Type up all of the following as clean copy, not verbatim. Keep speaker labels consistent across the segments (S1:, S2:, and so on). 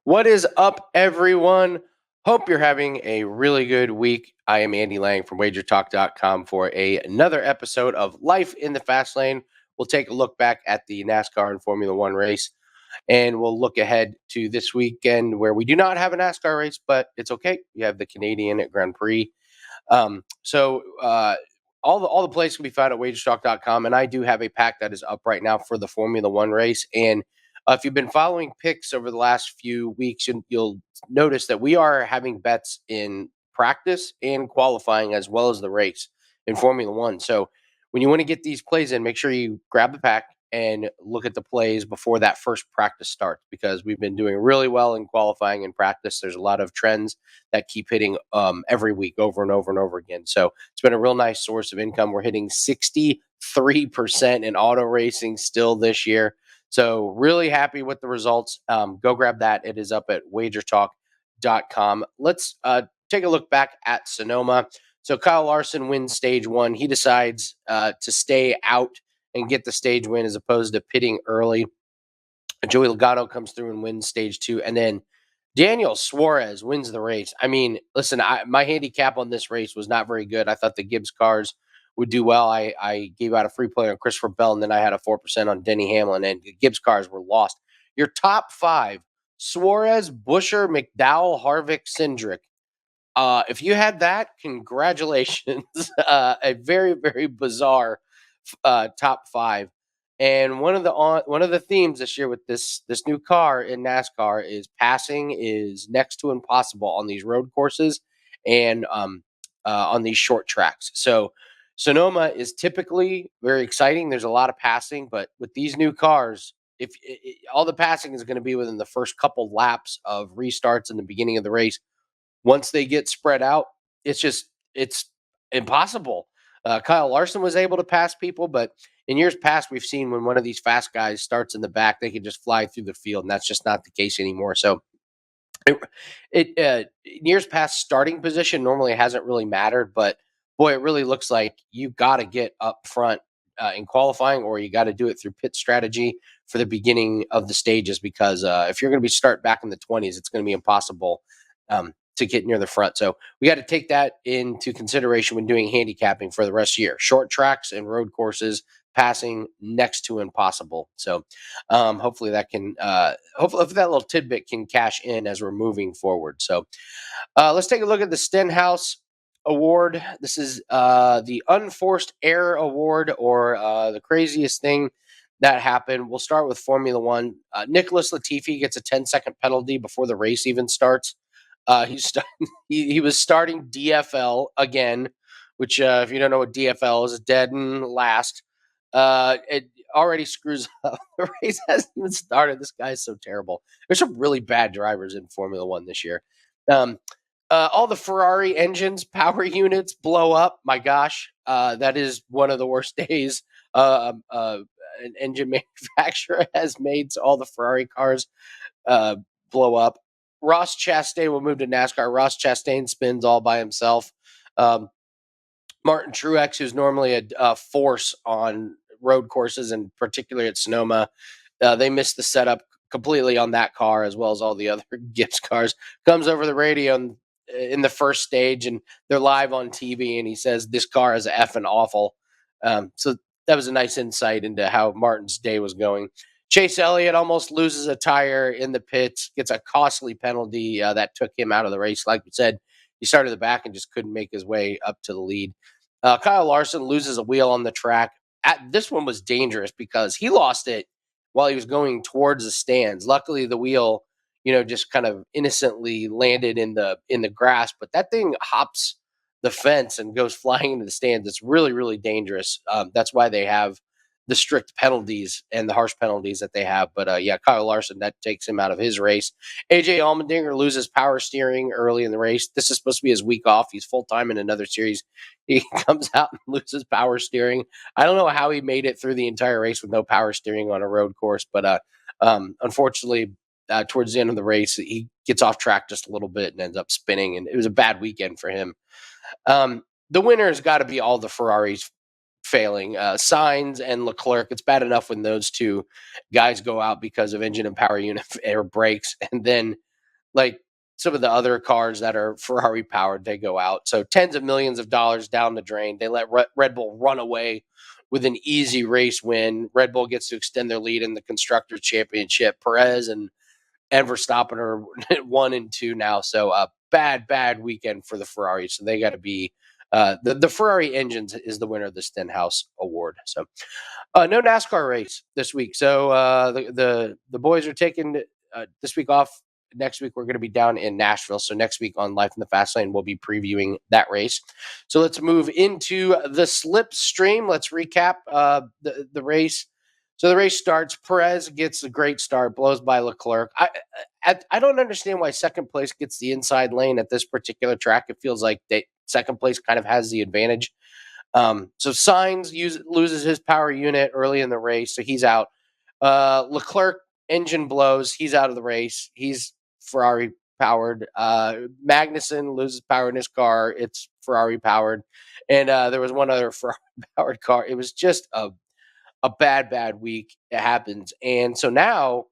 S1: What is up, everyone? Hope you're having a really good week. I am Andy Lang from WagerTalk.com for another episode of Life in the Fast Lane. We'll take a look back at the NASCAR and Formula One race, and we'll look ahead to this weekend where we do not have a NASCAR race, but it's okay. We have the Canadian at Grand Prix. All the plays can be found at WagerTalk.com, and I do have a pack that is up right now for the Formula One race. And if you've been following picks over the last few weeks, you'll notice that we are having bets in practice and qualifying as well as the race in Formula One. So when you want to get these plays in, make sure you grab the pack and look at the plays before that first practice starts, because we've been doing really well in qualifying and practice. There's a lot of trends that keep hitting every week over and over and over again. So it's been a real nice source of income. We're hitting 63% in auto racing still this year. So really happy with the results. Go grab that. It is up at wagertalk.com. Let's take a look back at Sonoma. So Kyle Larson wins stage one. He decides to stay out and get the stage win as opposed to pitting early. Joey Logano comes through and wins stage two. And then Daniel Suarez wins the race. I mean, listen, my handicap on this race was not very good. I thought the Gibbs cars would do well. I gave out a free play on Christopher Bell, and then I had a 4% on Denny Hamlin, and the Gibbs cars were lost. Your top five: Suarez, Buscher, McDowell, Harvick, Cindric. If you had that, congratulations. A very, very bizarre top five. And one of the themes this year with this new car in NASCAR is passing is next to impossible on these road courses and on these short tracks. So Sonoma is typically very exciting. There's a lot of passing, but with these new cars, if all the passing is going to be within the first couple laps of restarts in the beginning of the race, once they get spread out, it's impossible. Kyle Larson was able to pass people, but in years past, we've seen when one of these fast guys starts in the back, they can just fly through the field, and that's just not the case anymore. So, in years past, starting position normally hasn't really mattered, but boy, it really looks like you got to get up front in qualifying, or you got to do it through pit strategy for the beginning of the stages, because if you're going to be start back in the 20s, it's going to be impossible to get near the front. So we got to take that into consideration when doing handicapping for the rest of the year. Short tracks and road courses, passing next to impossible. So hopefully that can, hopefully that little tidbit can cash in as we're moving forward. So let's take a look at the Stenhouse Award. This is the Unforced Error Award, or the craziest thing that happened. We'll start with Formula One. Nicholas Latifi gets a 10-second penalty before the race even starts. He was starting DFL again, which if you don't know what DFL is, dead and last. It already screws up. The race hasn't even started. This guy's so terrible. There's some really bad drivers in Formula One this year. All the Ferrari engines, power units blow up. My gosh, that is one of the worst days an engine manufacturer has made. So all the Ferrari cars blow up. Ross Chastain will move to NASCAR. Ross Chastain spins all by himself. Martin Truex, who's normally a force on road courses, and particularly at Sonoma, they missed the setup completely on that car, as well as all the other Gibbs cars. Comes over the radio in the first stage, and they're live on TV, and he says, "This car is effing awful." So that was a nice insight into how Martin's day was going. Chase Elliott almost loses a tire in the pits, gets a costly penalty that took him out of the race. Like we said, he started the back and just couldn't make his way up to the lead. Kyle Larson loses a wheel on the track. This one was dangerous because he lost it while he was going towards the stands. Luckily, the wheel, just kind of innocently landed in the grass, but that thing hops the fence and goes flying into the stands. It's really, really dangerous. That's why they have the strict penalties and the harsh penalties that they have. But Kyle Larson, that takes him out of his race. AJ Allmendinger loses power steering early in the race. This is supposed to be his week off. He's full-time in another series. He comes out and loses power steering. I don't know how he made it through the entire race with no power steering on a road course, but unfortunately, towards the end of the race, he gets off track just a little bit and ends up spinning, and it was a bad weekend for him. The winner has got to be all the Ferraris failing. Sainz and Leclerc, it's bad enough when those two guys go out because of engine and power unit or brakes, and then like some of the other cars that are Ferrari powered, they go out. So tens of millions of dollars down the drain. They let Red Bull run away with an easy race win. Red Bull gets to extend their lead in the Constructors Championship. Perez and Verstappen are 1 and 2 now. So a bad weekend for the Ferrari. So they got to be the Ferrari engines is the winner of the Stenhouse Award. So no NASCAR race this week. So the boys are taking this week off. Next week we're going to be down in Nashville. So next week on Life in the Fast Lane, we'll be previewing that race. So let's move into the slipstream. Let's recap the race. So the race starts. Perez gets a great start, blows by Leclerc. I don't understand why second place gets the inside lane at this particular track. It feels like second place kind of has the advantage. So Sainz loses his power unit early in the race, so he's out. Leclerc engine blows, he's out of the race. He's Ferrari powered. Magnussen loses power in his car, it's Ferrari powered. And there was one other Ferrari powered car. It was just a bad week. It happens. And so now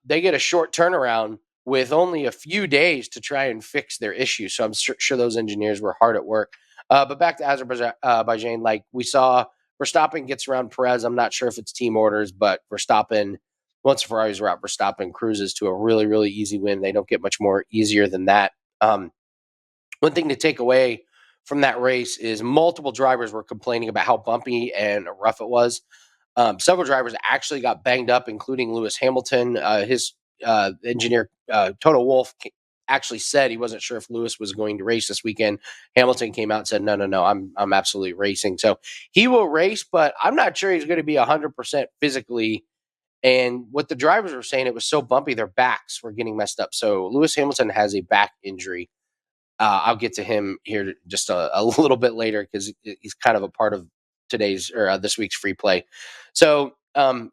S1: they get a short turnaround with only a few days to try and fix their issue. So I'm sure those engineers were hard at work. But back to Azerbaijan, like we saw, Verstappen gets around Perez. I'm not sure if it's team orders, but Verstappen, once Ferraris were out, Verstappen cruises to a really easy win. They don't get much more easier than that. One thing to take away from that race is multiple drivers were complaining about how bumpy and rough it was. Several drivers actually got banged up, including Lewis Hamilton. His engineer, Toto Wolff, actually said he wasn't sure if Lewis was going to race this weekend. Hamilton came out and said, no, I'm absolutely racing. So he will race, but I'm not sure he's going to be 100% physically. And what the drivers were saying, it was so bumpy, their backs were getting messed up. So Lewis Hamilton has a back injury. I'll get to him here just a little bit later because he's kind of a part of today's or this week's free play. So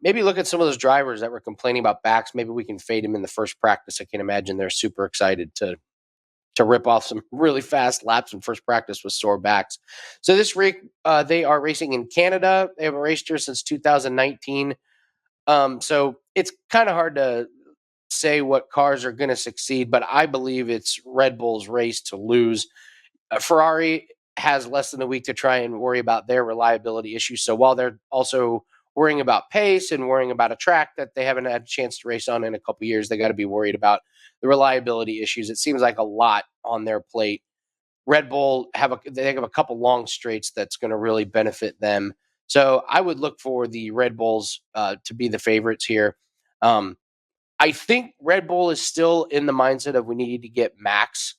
S1: maybe look at some of those drivers that were complaining about backs. Maybe we can fade him in the first practice. I can imagine they're super excited to rip off some really fast laps in first practice with sore backs. So this week they are racing in Canada. They haven't raced here since 2019. So it's kind of hard to say what cars are going to succeed, but I believe it's Red Bull's race to lose. Ferrari has less than a week to try and worry about their reliability issues. So while they're also worrying about pace and worrying about a track that they haven't had a chance to race on in a couple years, they got to be worried about the reliability issues. It seems like a lot on their plate. Red Bull have a couple long straights that's going to really benefit them. So I would look for the Red Bulls to be the favorites here. I think Red Bull is still in the mindset of we need to get Max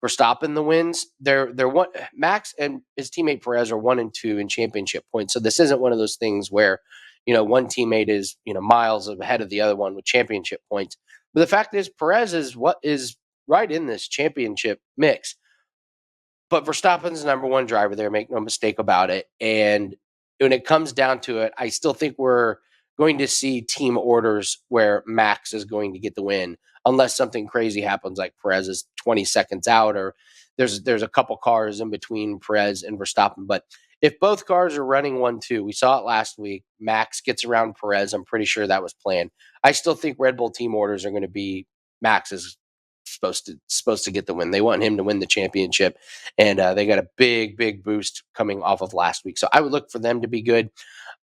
S1: Verstappen the wins. They're one Max and his teammate Perez are 1 and 2 in championship points. So this isn't one of those things where one teammate is miles ahead of the other one with championship points. But the fact is Perez is what is right in this championship mix. But Verstappen's the number one driver there, make no mistake about it. And when it comes down to it, I still think we're going to see team orders where Max is going to get the win, unless something crazy happens, like Perez is 20 seconds out, or there's a couple cars in between Perez and Verstappen. But if both cars are running 1-2, we saw it last week, Max gets around Perez. I'm pretty sure that was planned. I still think Red Bull team orders are going to be Max is supposed to get the win. They want him to win the championship, and they got a big boost coming off of last week. So I would look for them to be good.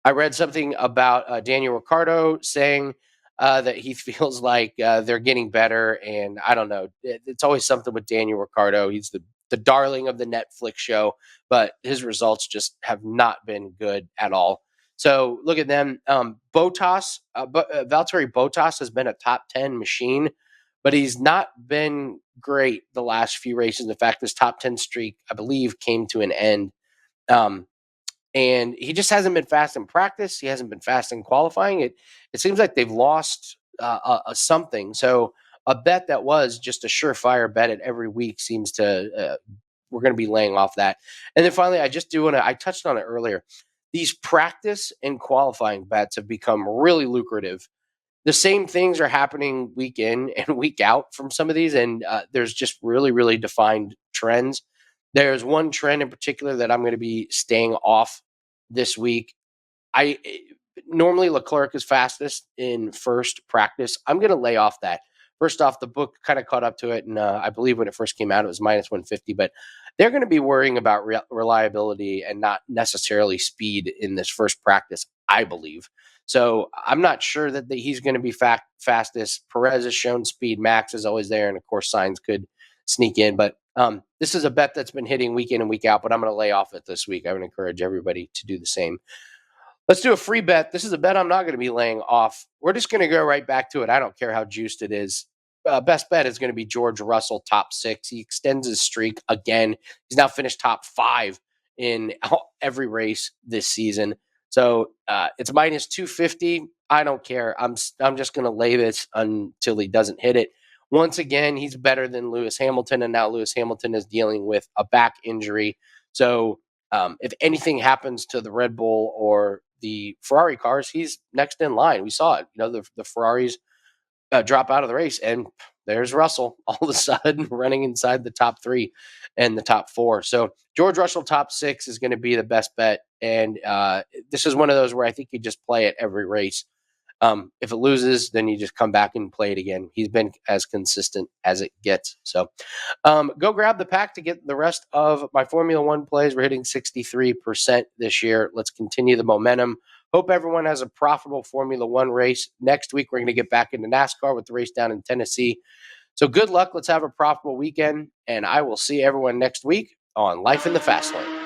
S1: I read something about Daniel Ricciardo saying that he feels like they're getting better, and I don't know. It's always something with Daniel Ricciardo. He's the darling of the Netflix show, but his results just have not been good at all. So look at them. Valtteri Bottas has been a top 10 machine, but he's not been great the last few races. In fact, this top 10 streak, I believe, came to an end. And he just hasn't been fast in practice. He hasn't been fast in qualifying. It seems like they've lost something. So a bet that was just a surefire bet at every week seems to we're going to be laying off that. And then finally, I touched on it earlier. These practice and qualifying bets have become really lucrative. The same things are happening week in and week out from some of these, and there's just really defined trends. There's one trend in particular that I'm going to be staying off this week. Normally Leclerc is fastest in first practice. I'm going to lay off that. First off, the book kind of caught up to it, and I believe when it first came out, it was minus 150. But they're going to be worrying about reliability and not necessarily speed in this first practice, I believe. So I'm not sure that he's going to be fastest. Perez has shown speed. Max is always there, and of course, Sainz could sneak in. But this is a bet that's been hitting week in and week out. But I'm going to lay off it this week. I would encourage everybody to do the same. Let's do a free bet. This is a bet I'm not going to be laying off. We're just going to go right back to it. I don't care how juiced it is. Best bet is going to be George Russell, top 6. He extends his streak again. He's now finished top 5 in every race this season. So it's minus 250. I don't care. I'm just going to lay this until he doesn't hit it. Once again, he's better than Lewis Hamilton, and now Lewis Hamilton is dealing with a back injury. So if anything happens to the Red Bull or the Ferrari cars, he's next in line. We saw it. The Ferraris drop out of the race, and there's Russell all of a sudden running inside the top 3 and the top 4. So George Russell top 6 is going to be the best bet, and this is one of those where I think you just play it every race. If it loses, then you just come back and play it again. He's been as consistent as it gets. So go grab the pack to get the rest of my Formula One plays. We're hitting 63% this year. Let's continue the momentum. Hope everyone has a profitable Formula One race. Next week, we're going to get back into NASCAR with the race down in Tennessee. So good luck. Let's have a profitable weekend, and I will see everyone next week on Life in the Fast Lane.